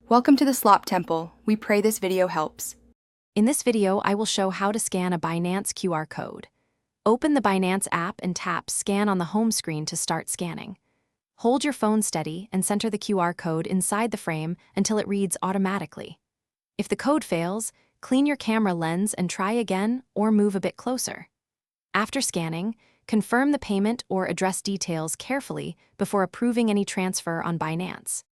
Welcome to the Slop Temple. We pray this video helps. In this video, I will show how to scan a Binance QR code. Open the Binance app and tap Scan on the home screen to start scanning. Hold your phone steady and center the QR code inside the frame until it reads automatically. If the code fails, clean your camera lens and try again or move a bit closer. After scanning, confirm the payment or address details carefully before approving any transfer on Binance.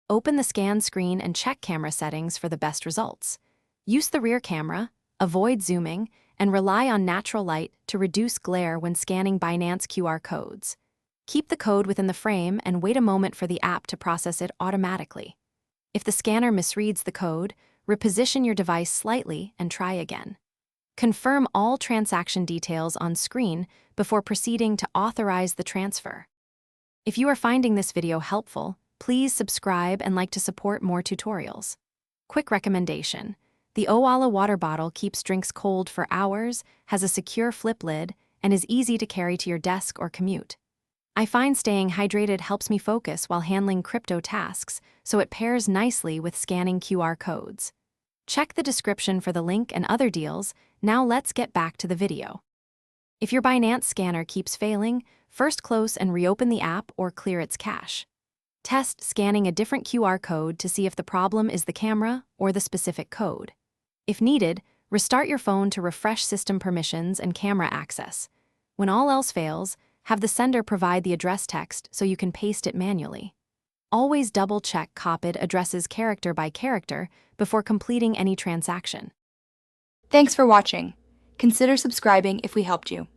Open the scan screen and check camera settings for the best results. Use the rear camera, avoid zooming, and rely on natural light to reduce glare when scanning Binance QR codes. Keep the code within the frame and wait a moment for the app to process it automatically. If the scanner misreads the code, reposition your device slightly and try again. Confirm all transaction details on screen before proceeding to authorize the transfer. If you are finding this video helpful, please subscribe and like to support more tutorials. Quick recommendation: the Owala water bottle keeps drinks cold for hours, has a secure flip lid, and is easy to carry to your desk or commute. I find staying hydrated helps me focus while handling crypto tasks, so it pairs nicely with scanning QR codes. Check the description for the link and other deals. Now let's get back to the video. If your Binance scanner keeps failing, first close and reopen the app or clear its cache. Test scanning a different QR code to see if the problem is the camera or the specific code. If needed, restart your phone to refresh system permissions and camera access. When all else fails, have the sender provide the address text so you can paste it manually. Always double-check copied addresses character by character before completing any transaction. Thanks for watching. Consider subscribing if we helped you.